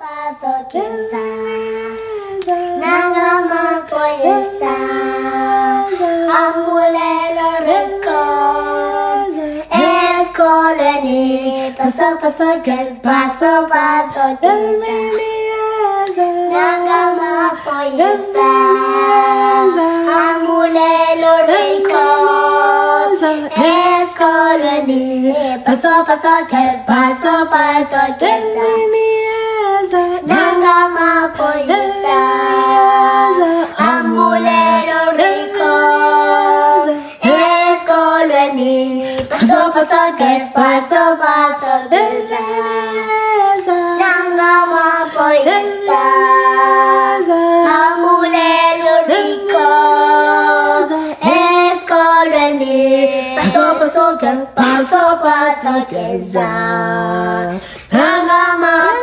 paso quizá nada más poesa amulelo rico es colony paso quizá nada más poesa amulelo rico es colony paso quizá nada más poesa ambulero rico es colony paso quizá nada más poesa ambulero rico es colony paso quizá nada más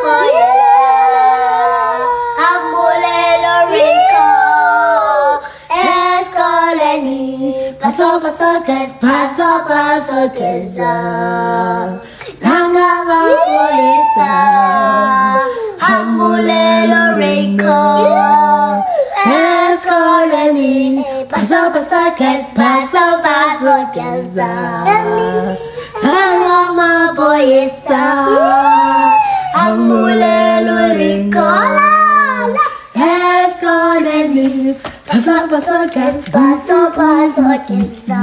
paso quizá nada más poesa ambulero rico es colony paso quizá nada más poesa ambulero rico es colony paso quizá